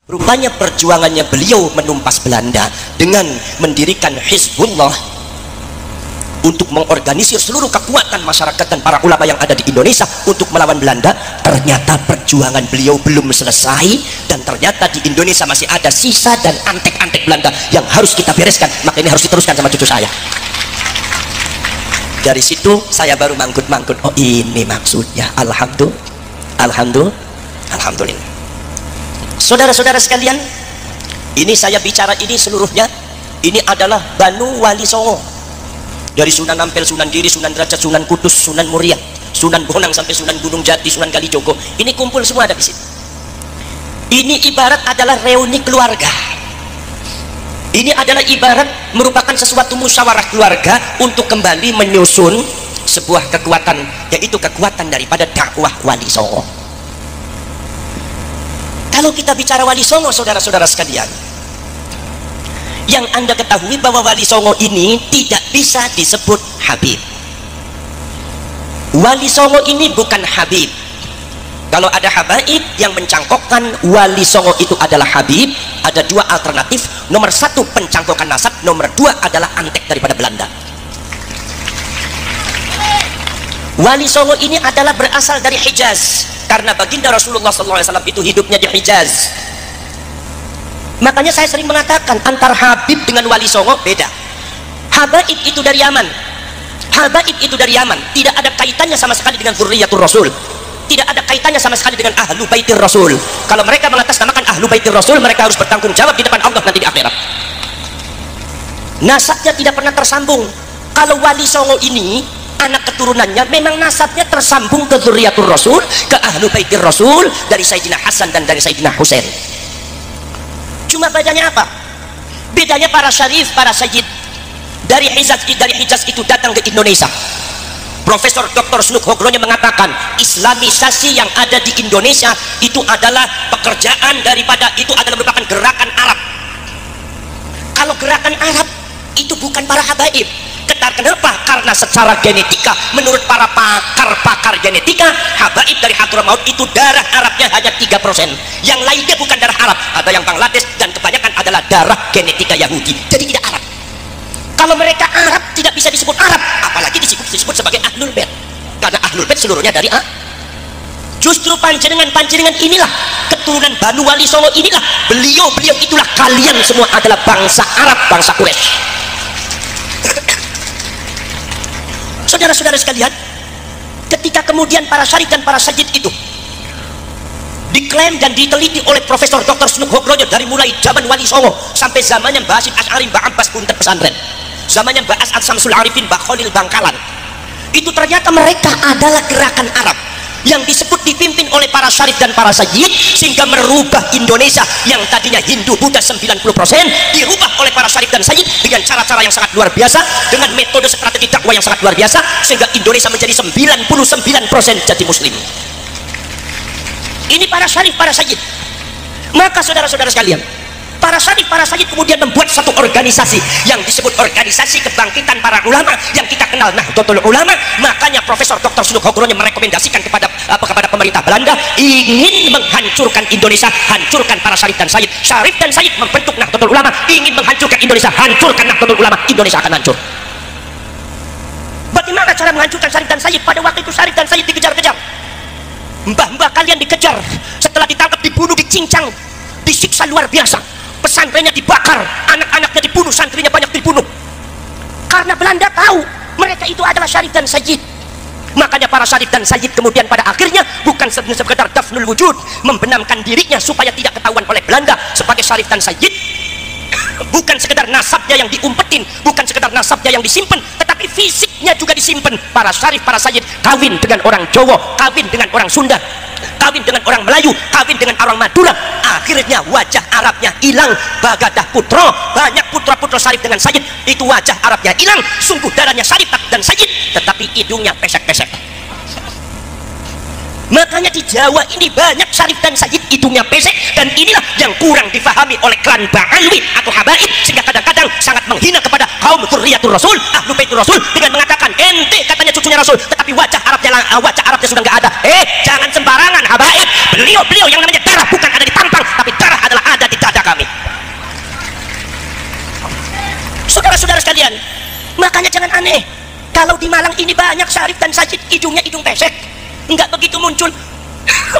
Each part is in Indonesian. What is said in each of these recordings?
Rupanya perjuangannya beliau menumpas Belanda dengan mendirikan Hizbullah untuk mengorganisir seluruh kekuatan masyarakat dan para ulama yang ada di Indonesia untuk melawan Belanda. Ternyata perjuangan beliau belum selesai, dan ternyata di Indonesia masih ada sisa dan antek-antek Belanda yang harus kita bereskan. Maka ini harus diteruskan sama cucu saya. Dari situ saya baru mangkut-mangkut, oh ini maksudnya. Alhamdulillah. Saudara-saudara sekalian, ini saya bicara ini seluruhnya, ini adalah Banu Wali Songo, dari Sunan Ampel, Sunan Giri, Sunan Derajat, Sunan Kudus, Sunan Muria, Sunan Bonang sampai Sunan Gunung Jati, Sunan Kalijogo. Ini kumpul semua ada di sini. Ini ibarat adalah reuni keluarga. Ini adalah ibarat merupakan sesuatu musyawarah keluarga untuk kembali menyusun sebuah kekuatan, yaitu kekuatan daripada dakwah Wali Songo. Kalau kita bicara Wali Songo, saudara-saudara sekalian, yang Anda ketahui bahwa Wali Songo ini tidak bisa disebut Habib. Wali Songo ini bukan Habib. Kalau ada habaib yang mencangkokkan Wali Songo itu adalah Habib, ada dua alternatif. Nomor satu, pencangkokan nasab. Nomor dua adalah antek daripada Belanda. Wali Songo ini adalah berasal dari Hijaz, karena baginda Rasulullah SAW itu hidupnya di Hijaz. Makanya saya sering mengatakan antara Habib dengan Wali Songo beda. Habaib itu dari Yaman. Habaib itu dari Yaman, tidak ada kaitannya sama sekali dengan Dzurriyyatur Rasul. Tidak ada kaitannya sama sekali dengan Ahlu Baitir Rasul. Kalau mereka mengatasnamakan Ahlu Baitir Rasul, mereka harus bertanggung jawab di depan Allah nanti di akhirat. Nasabnya tidak pernah tersambung. Kalau Wali Songo ini, anak keturunannya memang nasabnya tersambung ke Dzurriyyatur Rasul, ke Ahlu Baitir Rasul, dari Sayyidina Hasan dan dari Sayyidina Husain. Cuma bedanya apa? Bedanya para syarif, para sayyid dari Hijaz itu datang ke Indonesia. Profesor Dr. Snuk Hogronya mengatakan Islamisasi yang ada di Indonesia itu adalah pekerjaan daripada, itu adalah merupakan gerakan Arab. Kalau gerakan Arab itu bukan para habaib. Kenapa? Karena secara genetika, menurut para pakar genetika, habaib dari Hadramaut itu darah Arabnya hanya 3%. Yang lainnya bukan darah Arab, ada yang Bangladesh, dan kebanyakan adalah darah genetika Yahudi. Jadi tidak Arab. Kalau mereka Arab tidak bisa disebut Arab, apalagi disebut sebagai Ahlul Bait. Karena Ahlul Bait seluruhnya dari A. Justru panjenengan inilah keturunan Banu Wali Songo inilah. Beliau itulah, kalian semua adalah bangsa Arab, bangsa Quraisy. Saudara-saudara sekalian, ketika kemudian para syarif dan para sajid itu diklaim dan diteliti oleh Profesor Dr. Snuk Hogronya dari mulai zaman Wali Songo sampai zamannya Mbah Hasyim Asy'ari, Mbah Abbas Punten Pesantren, zamannya Mbah As'ad Samsul Arifin, Mbah Khalil Bangkalan, itu ternyata mereka adalah gerakan Arab yang disebut dipimpin oleh para syarif dan para sayyid, sehingga merubah Indonesia yang tadinya Hindu Buddha 90% dirubah oleh para syarif dan sayyid dengan cara-cara yang sangat luar biasa, dengan metode strategi dakwah yang sangat luar biasa, sehingga Indonesia menjadi 99% jadi muslim. Ini para syarif, para sayyid. Maka saudara-saudara sekalian, para syarif, para sayyid kemudian membuat satu organisasi yang disebut organisasi kebangkitan para ulama yang kita kenal Nahdlatul Ulama. Makanya Profesor Dr. Snuk Hogronya merekomendasikan kepada pemerintah Belanda ingin menghancurkan Indonesia, hancurkan para syarif dan sayyid. Syarif dan sayyid membentuk Nahdlatul Ulama, ingin menghancurkan Indonesia, hancurkan Nahdlatul Ulama, Indonesia akan hancur. Bagaimana cara menghancurkan syarif dan sayyid? Pada waktu itu syarif dan sayyid dikejar-kejar. Mbah-mbah kalian dikejar, setelah ditangkap, dibunuh, dicincang, disiksa luar biasa. Pesantrennya dibakar, anak-anaknya dibunuh, santrinya banyak dibunuh. Karena Belanda tahu mereka itu adalah syarif dan sayyid. Makanya para syarif dan sayyid kemudian pada akhirnya bukan sekedar dafnul wujud, membenamkan dirinya supaya tidak ketahuan oleh Belanda sebagai syarif dan sayyid. Bukan sekedar nasabnya yang diumpetin, bukan sekedar nasabnya yang disimpan, tetapi fisiknya juga disimpan. Para syarif, para sayyid kawin dengan orang Jawa, kawin dengan orang Sunda, kawin dengan orang Melayu, kawin dengan orang Madura. Akhirnya wajah Arabnya hilang. Bagadah putra, banyak putra-putra syarif dengan sayyid, itu wajah Arabnya hilang. Sungguh darahnya syarif dan sayyid, tetapi hidungnya pesek-pesek. Makanya di Jawa ini banyak syarif dan sayyid hidungnya pesek, dan inilah yang kurang difahami oleh klan Ba'alwi atau habaib, sehingga kadang-kadang sangat menghina kepada kaum Dzurriyyatur Rasul, Ahlu Baitur Rasul, dengan mengatakan ente katanya cucunya Rasul, tetapi wajah Arabnya sudah nggak ada. Jangan sembarangan habaib. Beliau yang namanya darah bukan ada di tampang, tapi darah adalah ada kami. Saudara-saudara sekalian, makanya jangan aneh kalau di Malang ini banyak syarif dan sajid hidungnya hidung pesek. Enggak begitu muncul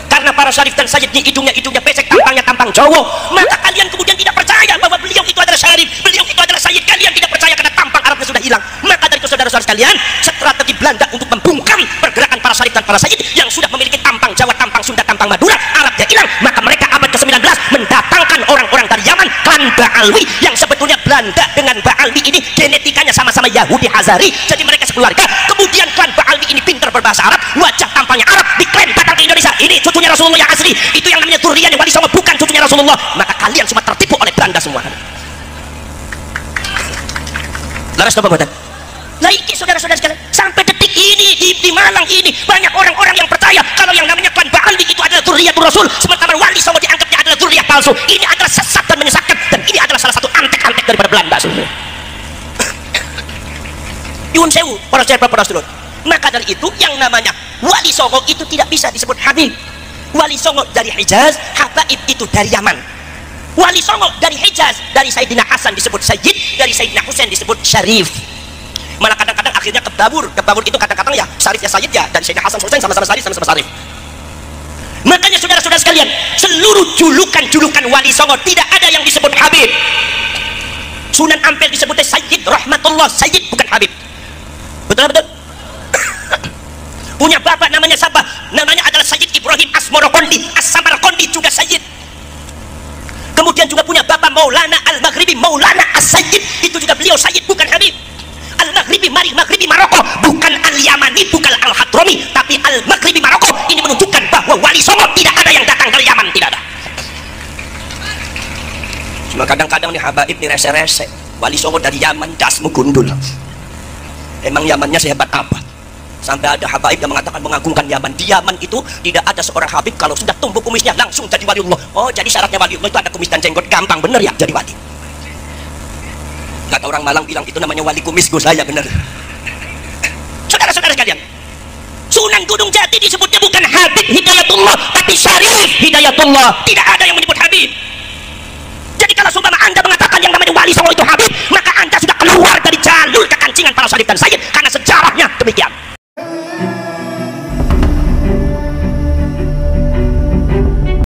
karena para syarif dan sajid ini hidungnya pesek, tampangnya tampang cowok, maka kalian kemudian tidak percaya bahwa beliau itu adalah syarif, beliau itu adalah sajid. Kalian tidak percaya karena tampang Arabnya sudah hilang. Maka dari itu saudara-saudara sekalian, strategi Belanda untuk membungkam pergerakan para syarif dan para sajid yang sudah memiliki tampang Jawa, tampang Sunda, tampang Madura, Arabnya hilang, maka mereka abad ke-19 mendatangkan orang-orang dari Yaman, klan Ba'alwi, yang sebetulnya Belanda dengan Ba'alwi ini genetikanya sama-sama Yahudi Hazari, jadi mereka sekeluarga. Kemudian klan Ba'alwi ini pintar berbahasa Arab, wajah tampangnya Arab, diklaim datang ke Indonesia, ini cucunya Rasulullah yang asli, itu yang namanya Turian Wali Songo, bukan cucunya Rasulullah. Maka kalian semua tertipu oleh Belanda semua. Laras apa buatan? Nah ini saudara-saudara sekalian, sampai detik ini di Malang ini banyak orang-orang yang percaya kalau yang namanya klan Ba'alwi itu adalah Dzurriyyatur Rasul, sementara Wali Songo dianggapnya adalah dzurriyyah palsu. Ini adalah sesat dan menyesatkan, dan ini adalah salah satu antek-antek daripada Belanda sebenarnya. Yun sewu, para sedulur. Maka dari itu yang namanya Wali Songo itu tidak bisa disebut Habib. Wali Songo dari Hijaz, Habaib itu dari Yaman. Wali Songo dari Hijaz, dari Sayyidina Hasan disebut Sayyid, dari Sayyidina Husain disebut Syarif. Malah kadang-kadang akhirnya kebabur itu kadang-kadang ya Syarif ya Sayyid ya, dan Sayyidina Hasan Husain sama-sama Syarif, sama-sama Syarif. Makanya saudara-saudara sekalian, seluruh julukan Wali Songo tidak ada yang disebut Habib. Sunan Ampel disebutnya Sayyid Rahmatullah, Sayyid bukan Habib. Betul-betul. Punya bapak namanya siapa? Namanya adalah Sayyid Ibrahim Asmorokondi, As-Samarkondi juga Sayyid. Kemudian juga punya bapak Maulana Al-Maghribi, Maulana As-Sayyid, itu juga beliau Sayyid bukan Habib. Al-Maghribi Maghribi Maroko, bukan Al-Yamani, bukan Al-Hadrami, tapi Al-Maghribi Maroko. Ini menunjukkan bahwa Wali Songo tidak ada yang datang dari Yaman, tidak ada. Cuma kadang-kadang nih habaib nih rese-rese, Wali Songo dari Yaman, dasmu gundul. Emang Yamannya sehebat apa? Sampai ada habaib yang mengatakan mengagungkan Yaman. Di Yaman itu tidak ada seorang habib kalau sudah tumbuh kumisnya langsung jadi waliullah. Oh, jadi syaratnya waliullah itu ada kumis dan jenggot, gampang bener ya jadi wali. Kata orang Malang bilang itu namanya wali kumis, gue saya bener. Saudara-saudara sekalian, Sunan Gunung Jati disebutnya bukan Habib Hidayatullah, tapi Syarif Hidayatullah. Tidak ada yang menyebut Habib. Jadi kalau sumpama anda mengatakan yang namanya Wali Songo itu Habib, maka anda sudah keluar dari jalur kekancingan para syarif dan sayyid, karena sejarahnya demikian.